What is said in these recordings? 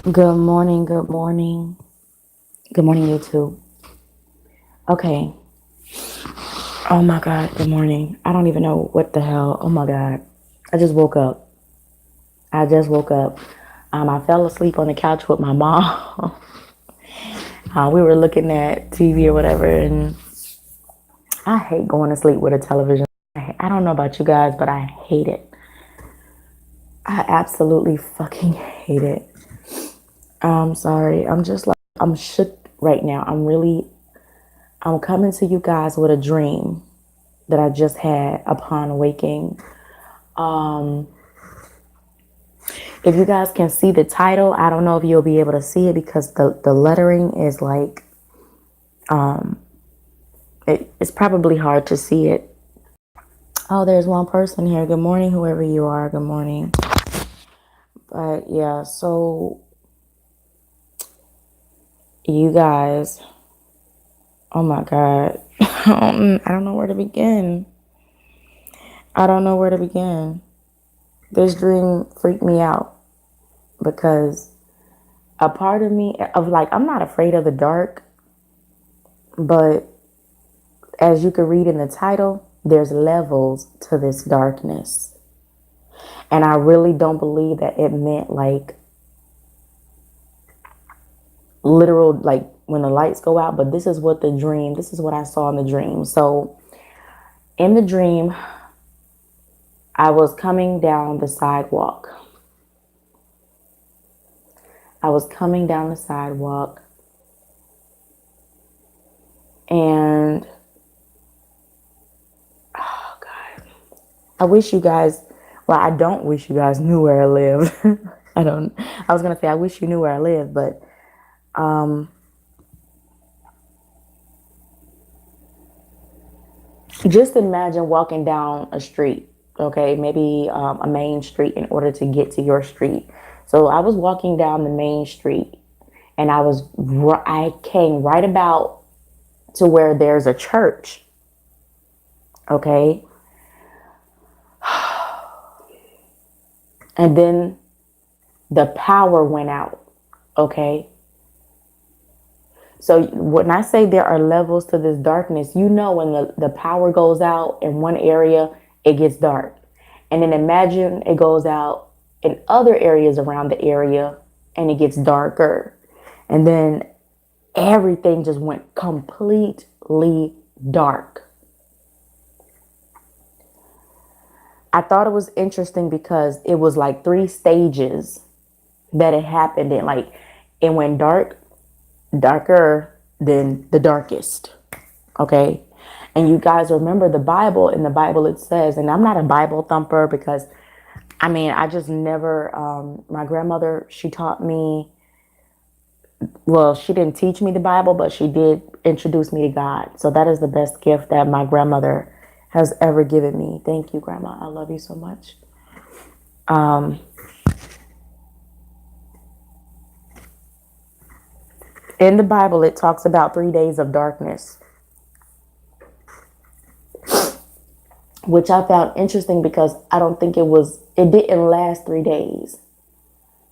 Good morning, good morning. Good morning, YouTube. Okay. Oh my God, good morning. I don't even know what the hell. Oh my God. I just woke up. I just woke up. I fell asleep on the couch with my mom. We were looking at TV or whatever, and I hate going to sleep with a television. I don't know about you guys, but I hate it. I absolutely fucking hate it. I'm sorry. I'm just like, I'm shook right now. I'm coming to you guys with a dream that I just had upon waking. Um, if you guys can see the title, I don't know if you'll be able to see it because the lettering is like, it's probably hard to see it. Oh, there's one person here. Good morning, whoever you are. Good morning. But yeah, so you guys, oh my God. I don't know where to begin. I don't know where to begin. This dream freaked me out because a part of me of like, I'm not afraid of the dark, but as you can read in the title, there's levels to this darkness. And I really don't believe that it meant like literal, like when the lights go out, but this is what I saw in the dream. So in the dream, I was coming down the sidewalk. I was coming down the sidewalk and oh God, I wish you guys, well, I don't wish you guys knew where I live. I was going to say, I wish you knew where I live, but just imagine walking down a street, okay, maybe a main street in order to get to your street. So I was walking down the main street and I came right about to where there's a church, okay? And then the power went out, okay? So when I say there are levels to this darkness, you know, when the power goes out in one area, it gets dark. And then imagine it goes out in other areas around the area and it gets darker. And then everything just went completely dark. I thought it was interesting because it was like three stages that it happened in. Like it went dark, darker than the darkest. Okay. And you guys remember the Bible. In the Bible, it says, and I'm not a Bible thumper because I mean, I just never, my grandmother, she taught me, well, she didn't teach me the Bible, but she did introduce me to God. So that is the best gift that my grandmother has ever given me. Thank you, Grandma. I love you so much. In the Bible, it talks about 3 days of darkness, which I found interesting because I don't think it didn't last 3 days.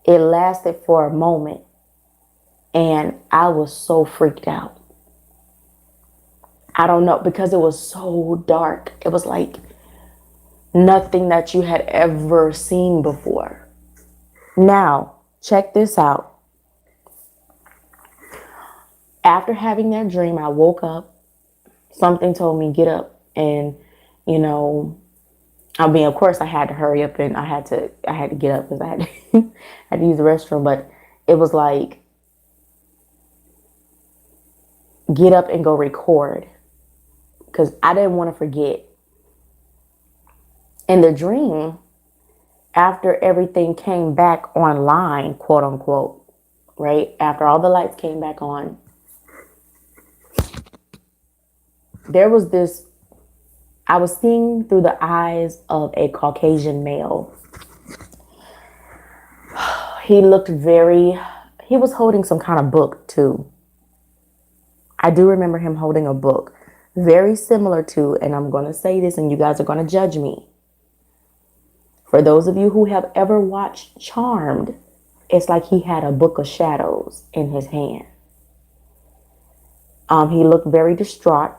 It lasted for a moment. And I was so freaked out. I don't know, because it was so dark. It was like nothing that you had ever seen before. Now, check this out. After having that dream, I woke up. Something told me get up and, you know, I mean, of course I had to hurry up and I had to get up because I had to, had to use the restroom, but it was like get up and go record because I didn't want to forget. In the dream, after everything came back online, quote unquote, right? After all the lights came back on, there was this, I was seeing through the eyes of a Caucasian male. He looked he was holding some kind of book too. I do remember him holding a book very similar to, and I'm going to say this and you guys are going to judge me. For those of you who have ever watched Charmed, it's like he had a book of shadows in his hand. He looked very distraught,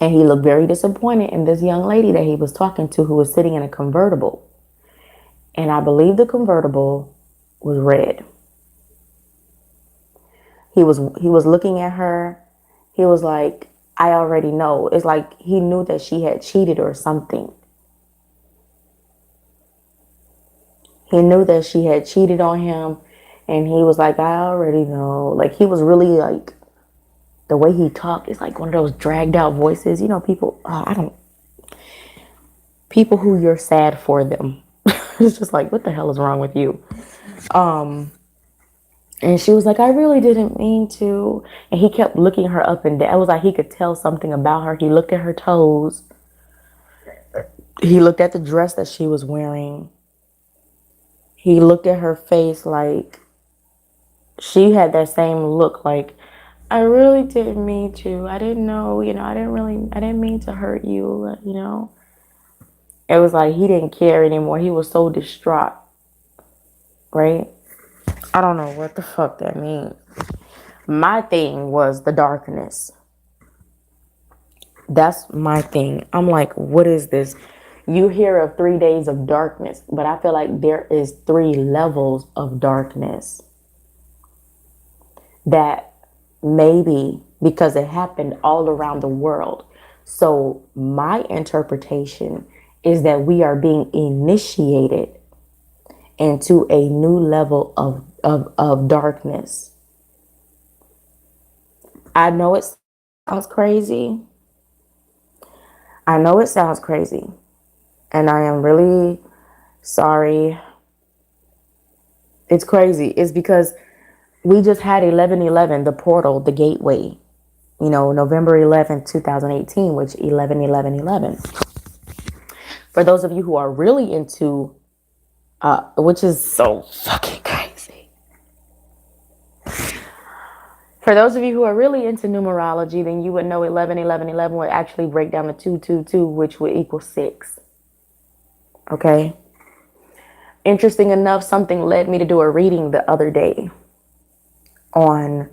and he looked very disappointed in this young lady that he was talking to, who was sitting in a convertible. And I believe the convertible was red. He was looking at her. He was like, I already know. It's like he knew that she had cheated or something. He knew that she had cheated on him, and he was like, I already know. Like, he was really like, the way he talked, it's like one of those dragged out voices. You know, people, I don't, people who you're sad for them. It's just like, what the hell is wrong with you? And she was like, I really didn't mean to. And he kept looking her up and down. It was like he could tell something about her. He looked at her toes. He looked at the dress that she was wearing. He looked at her face like she had that same look like, I really didn't mean to. I didn't know, I didn't mean to hurt you. It was like he didn't care anymore. He was so distraught, right? I don't know what the fuck that means. My thing was the darkness. That's my thing. I'm like, what is this? You hear of 3 days of darkness, but I feel like there is 3 levels of darkness. That maybe because it happened all around the world. So my interpretation is that we are being initiated into a new level of darkness. I know it sounds crazy. I know it sounds crazy. And I am really sorry. It's crazy. It's because we just had 11/11, the portal, the gateway. November 11th, 2018, which 11/11/11. For those of you who are really into, which is so fucking crazy. For those of you who are really into numerology, then you would know 11/11/11 would actually break down to 222, which would equal 6. Okay. Interesting enough, something led me to do a reading the other day on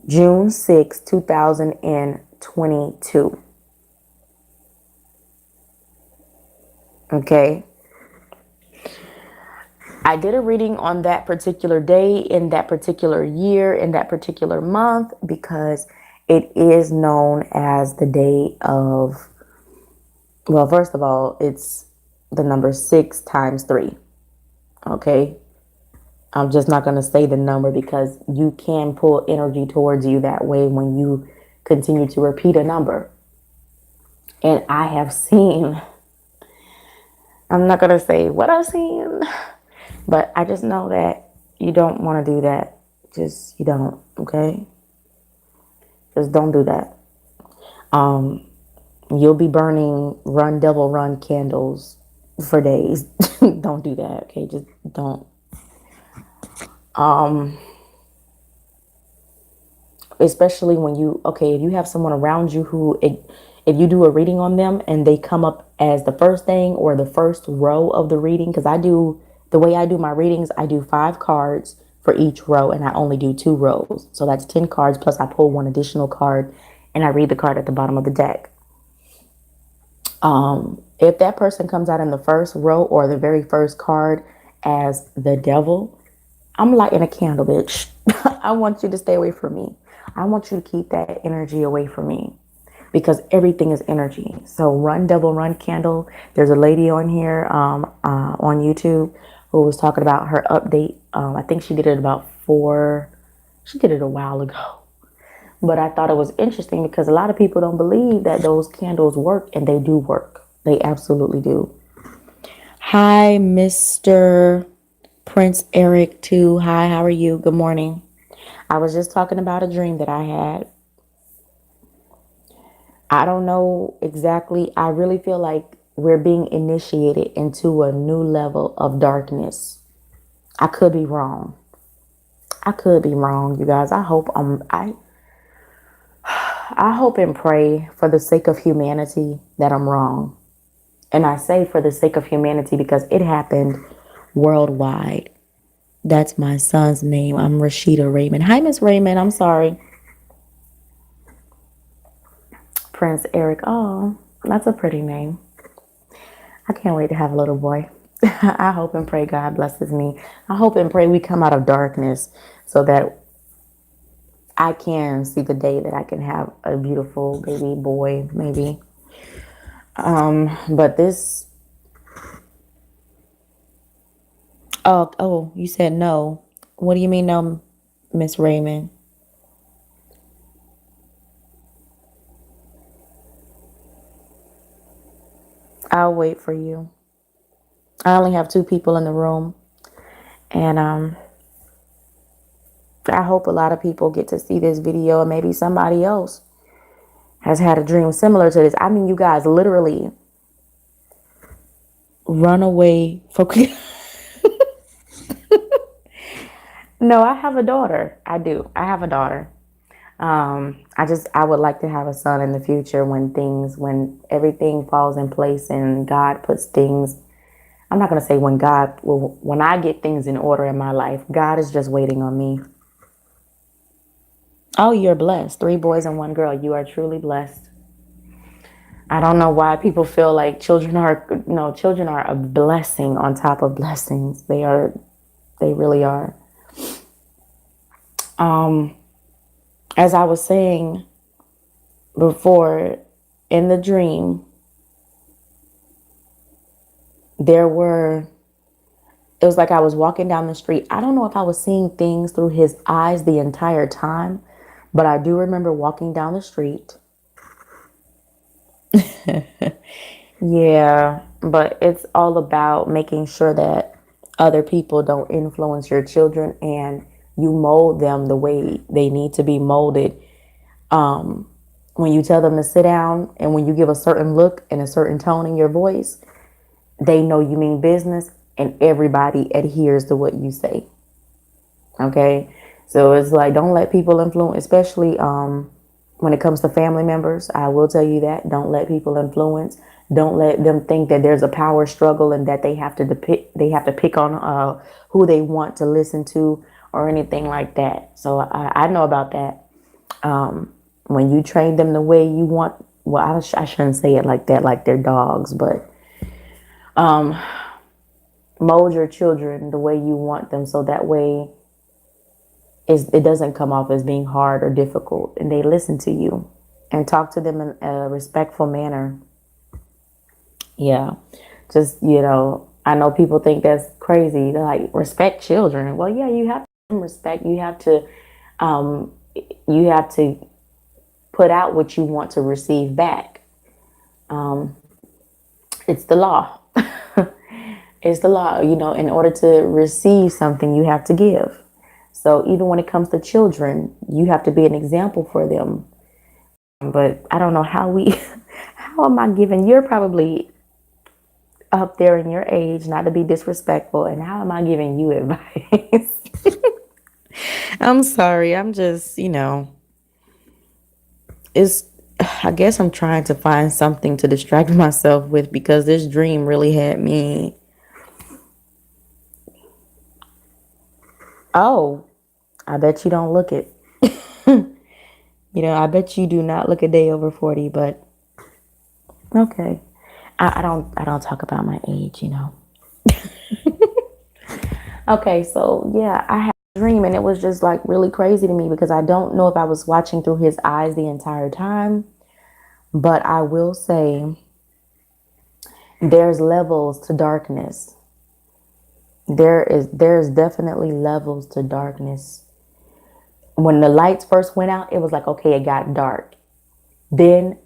June 6, 2022. Okay. I did a reading on that particular day, in that particular year, in that particular month, because it is known as the day of, well, first of all, it's the number 6 times 3. Okay. I'm just not going to say the number because you can pull energy towards you that way when you continue to repeat a number. And I have seen, I'm not going to say what I've seen, but I just know that you don't want to do that. You don't, okay? Just don't do that. You'll be burning run, devil, run candles for days. Don't do that, okay? Just don't. Especially when if you have someone around you who, if you do a reading on them and they come up as the first thing or the first row of the reading, because the way I do my readings, I do 5 cards for each row and I only do 2 rows. So that's 10 cards plus I pull 1 additional card and I read the card at the bottom of the deck. If that person comes out in the first row or the very first card as the devil, I'm lighting a candle, bitch. I want you to stay away from me. I want you to keep that energy away from me because everything is energy. So run, devil, run candle. There's a lady on here on YouTube who was talking about her update. I think she did it she did it a while ago. But I thought it was interesting because a lot of people don't believe that those candles work, and they do work. They absolutely do. Hi, Mr. Prince Eric too. Hi, how are you? Good morning. I was just talking about a dream that I had. I don't know exactly. I really feel like we're being initiated into a new level of darkness. I could be wrong. You guys. I hope I hope and pray for the sake of humanity that I'm wrong. And I say for the sake of humanity because it happened worldwide. That's my son's name. I'm Rashida Raymond. Hi, Miss Raymond. I'm sorry. Prince Eric. Oh, that's a pretty name. I can't wait to have a little boy. I hope and pray God blesses me. I hope and pray we come out of darkness so that I can see the day that I can have a beautiful baby boy, maybe. But this, oh, you said no. What do you mean, no, Miss Raymond? I'll wait for you. I only have two people in the room, and I hope a lot of people get to see this video, and maybe somebody else has had a dream similar to this. I mean, you guys literally run away from. No, I have a daughter. I do. I have a daughter. I would like to have a son in the future when everything falls in place and God puts things. I'm not gonna say when I get things in order in my life. God is just waiting on me. Oh, you're blessed. Three boys and one girl. You are truly blessed. I don't know why people feel like children are a blessing on top of blessings. They really are. Um, as I was saying before, in the dream, it was like I was walking down the street. I don't know if I was seeing things through his eyes the entire time, but I do remember walking down the street. Yeah, but it's all about making sure that other people don't influence your children and you mold them the way they need to be molded. When you tell them to sit down and when you give a certain look and a certain tone in your voice, they know you mean business and everybody adheres to what you say. Okay? So it's like, don't let people influence, especially when it comes to family members. I will tell you that. Don't let people influence. Don't let them think that there's a power struggle and that they have to pick on who they want to listen to or anything like that. So I know about that. When you train them the way you want, well, I shouldn't say it like that, like they're dogs, but mold your children the way you want them so that way it doesn't come off as being hard or difficult, and they listen to you and talk to them in a respectful manner. Yeah, just, I know people think that's crazy. They're like, respect children. Well, yeah, you have to respect. Um, you have to put out what you want to receive back. It's the law. It's the law. In order to receive something, you have to give. So even when it comes to children, you have to be an example for them. But I don't know how am I giving? You're probably up there in your age, not to be disrespectful, and how am I giving you advice? I'm sorry. I'm just, it's, I guess I'm trying to find something to distract myself with because this dream really had me. Oh, I bet you don't look it. I bet you do not look a day over 40, but okay. I don't talk about my age. Okay, so yeah, I had a dream and it was just like really crazy to me because I don't know if I was watching through his eyes the entire time, but I will say there's levels to darkness. There's definitely levels to darkness. When the lights first went out, it was like, okay, it got dark. Then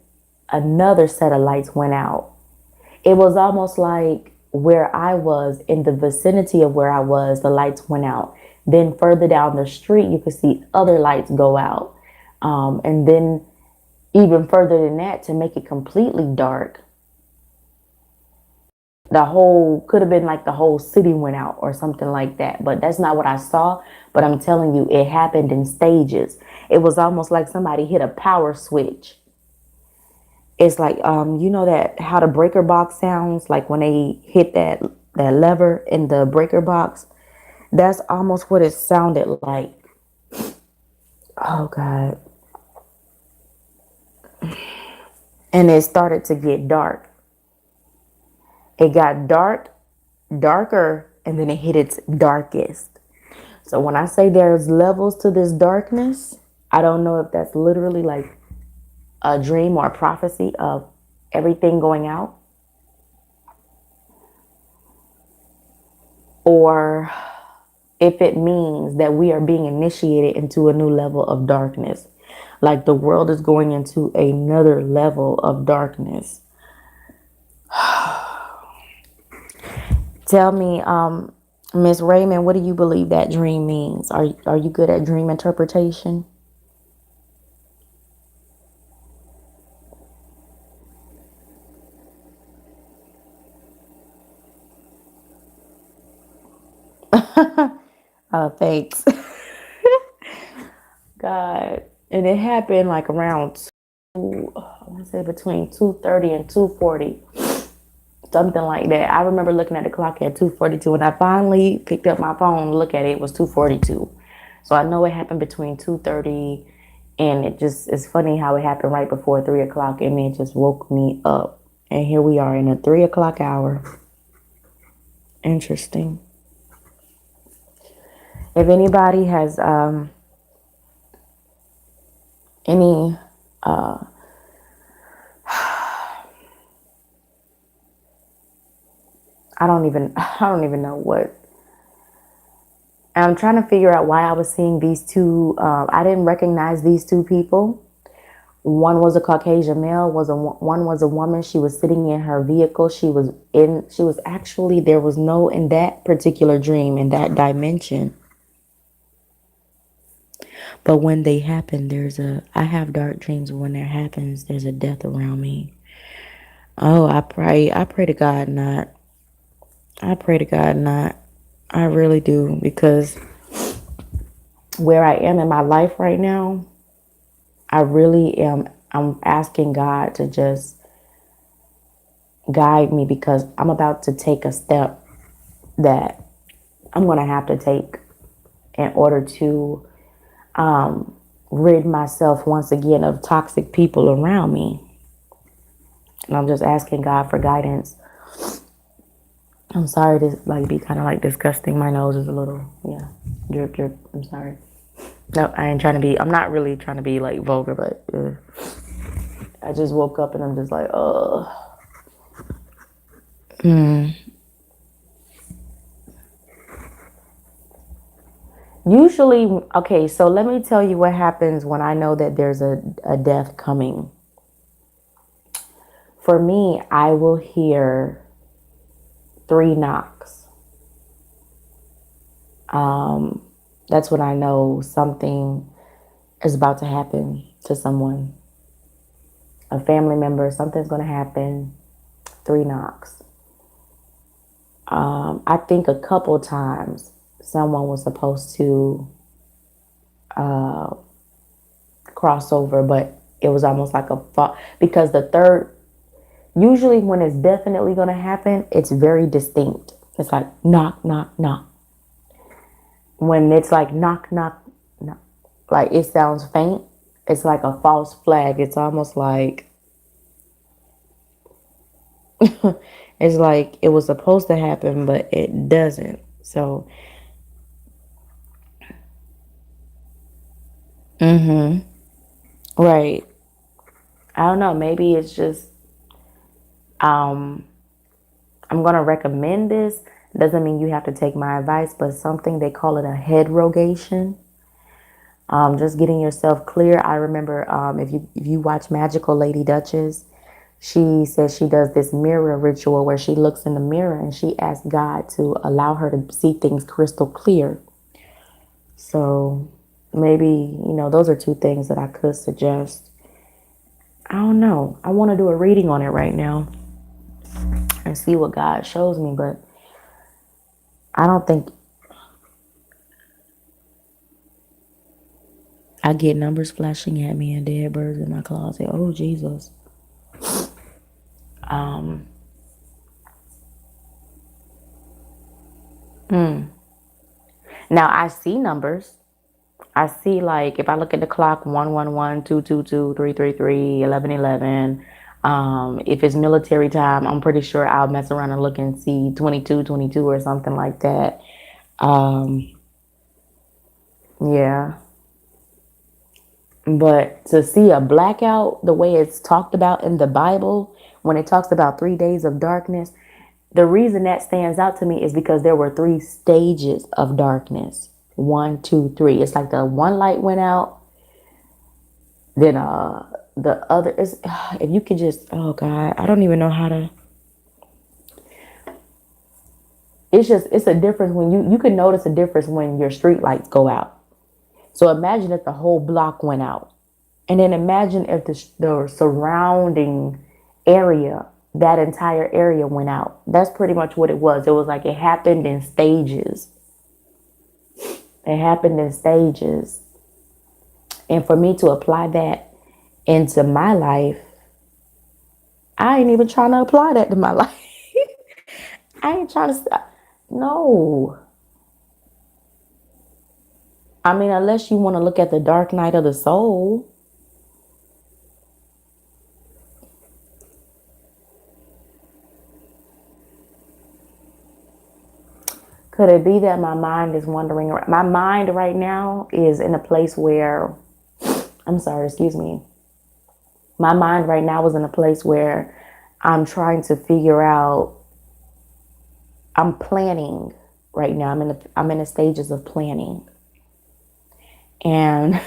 another set of lights went out. It was almost like where I was, in the vicinity of where I was, the lights went out. Then further down the street, you could see other lights go out. And then even further than that, to make it completely dark, could have been like the whole city went out or something like that. But that's not what I saw. But I'm telling you, it happened in stages. It was almost like somebody hit a power switch. It's like, that how the breaker box sounds like when they hit that lever in the breaker box. That's almost what it sounded like. Oh God. And it started to get dark. It got dark, darker, and then it hit its darkest. So when I say there's levels to this darkness, I don't know if that's literally like a dream or a prophecy of everything going out, or if it means that we are being initiated into a new level of darkness. Like the world is going into another level of darkness. Tell me, Miss Raymond, what do you believe that dream means? Are you good at dream interpretation? Thanks. God. And it happened like around I want to say between 2:30 and 2:40, something like that. I remember looking at the clock at 2:42, and I finally picked up my phone to look at it. It was 2:42. So I know it happened between 2:30, and it just, it's funny how it happened right before 3 o'clock, and it just woke me up. And here we are in a 3 o'clock hour. Interesting. If anybody has any I don't even know what. I'm trying to figure out why I was seeing these two. I didn't recognize these two people. One was a Caucasian male. One was a woman. She was sitting in her vehicle. She was actually, there was no, in that particular dream, in that dimension. But when they happen, I have dark dreams. When there happens, there's a death around me. Oh, I pray to God not. I pray to God not. I really do, because where I am in my life right now, I really am. I'm asking God to just guide me, because I'm about to take a step that I'm going to have to take in order to rid myself once again of toxic people around me. And I'm just asking God for guidance. I'm sorry to like be kind of like disgusting. My nose is a little, yeah, drip, drip. I'm sorry. No, I ain't trying to be, I'm not really trying to be like vulgar, but I just woke up and I'm just like, oh. Usually, okay, so let me tell you what happens when I know that there's a death coming. For me, I will hear 3 knocks. That's when I know something is about to happen to someone, a family member, something's going to happen. 3 knocks. I think a couple times someone was supposed to cross over, but it was almost like a fall, because the third, usually when it's definitely going to happen, it's very distinct. It's like knock, knock, knock. When it's like knock, knock, knock, like it sounds faint, it's like a false flag. It's almost like it's like it was supposed to happen, but it doesn't. So, right. I don't know. Maybe it's just um, I'm gonna recommend this. Doesn't mean you have to take my advice, but something they call it a head rogation. Just getting yourself clear. I remember if you watch Magical Lady Duchess, she says she does this mirror ritual where she looks in the mirror and she asks God to allow her to see things crystal clear. So maybe, those are two things that I could suggest. I don't know. I want to do a reading on it right now and see what God shows me, but I don't think I get numbers flashing at me and dead birds in my closet. Oh, Jesus. Now I see numbers. I see, like, if I look at the clock, 111, 222, 333, 1111. If it's military time, I'm pretty sure I'll mess around and look and see 2222 or something like that. Um, yeah. But to see a blackout the way it's talked about in the Bible, when it talks about 3 days of darkness, the reason that stands out to me is because there were three stages of darkness. One, two, three. It's like the one light went out, then the other is, if you could just, oh God, I don't even know how to. It's a difference when you can notice a difference when your street lights go out. So imagine if the whole block went out. And then imagine if the surrounding area, that entire area went out. That's pretty much what it was. It was like it happened in stages. It happened in stages. And for me to apply that into my life, I ain't even trying to apply that to my life. I ain't trying to stop. No. I mean, unless you want to look at the dark night of the soul. Could it be that my mind is wandering? My mind right now is in a place where, I'm sorry, excuse me. My mind right now is in a place where I'm trying to figure out, I'm planning right now. I'm in the stages of planning. And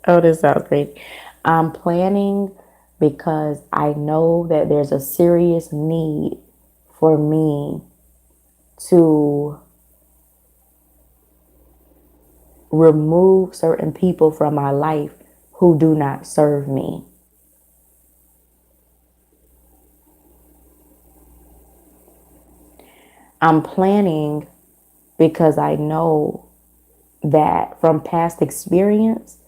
oh, this sounds great. I'm planning because I know that there's a serious need for me to remove certain people from my life who do not serve me. I'm planning because I know that from past experience,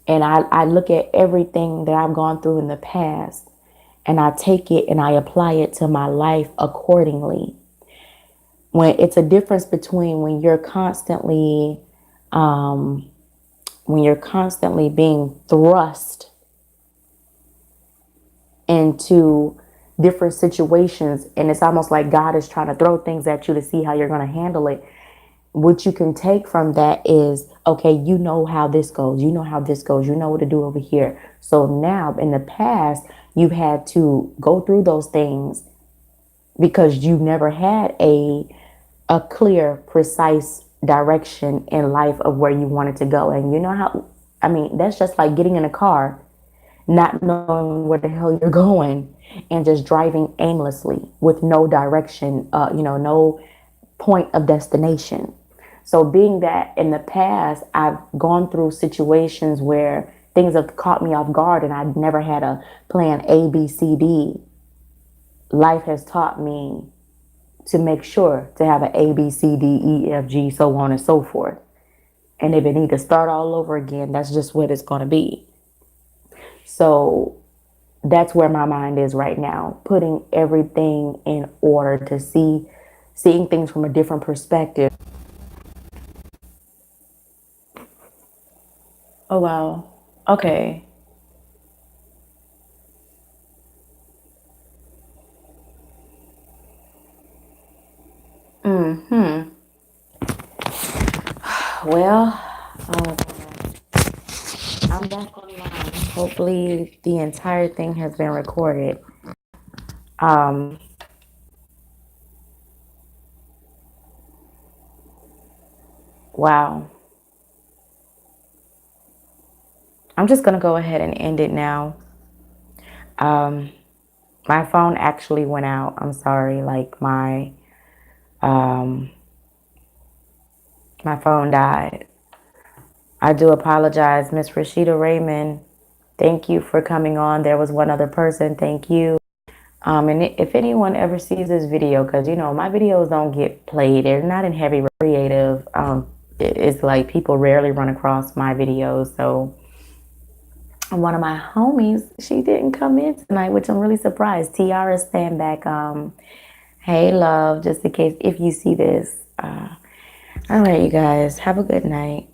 and I look at everything that I've gone through in the past, and I take it and I apply it to my life accordingly. When it's a difference between when you're constantly being thrust into different situations, and it's almost like God is trying to throw things at you to see how you're going to handle it. What you can take from that is, okay, you know how this goes. You know how this goes. You know what to do over here. So now in the past, you've had to go through those things because you never had a clear, precise direction in life of where you wanted to go. And you know how, I mean, that's just like getting in a car, not knowing where the hell you're going and just driving aimlessly with no direction, no point of destination. So being that in the past, I've gone through situations where things have caught me off guard and I've never had a plan A, B, C, D. Life has taught me to make sure to have an A, B, C, D, E, F, G, so on and so forth. And if it need to start all over again, that's just what it's going to be. So that's where my mind is right now, putting everything in order to seeing things from a different perspective. Oh, wow. Okay. Hmm. Well, uh, I'm back online. Hopefully, the entire thing has been recorded. Um, wow. I'm just gonna go ahead and end it now. Um, my phone actually went out. I'm sorry. Like um, my phone died. I do apologize, Miss Rashida Raymond. Thank you for coming on. There was one other person. Thank you. And if anyone ever sees this video, because my videos don't get played, they're not in heavy creative. It's like people rarely run across my videos. So one of my homies, she didn't come in tonight, which I'm really surprised. Tiara Stand Back Hey, love, just in case if you see this. All right, you guys, have a good night.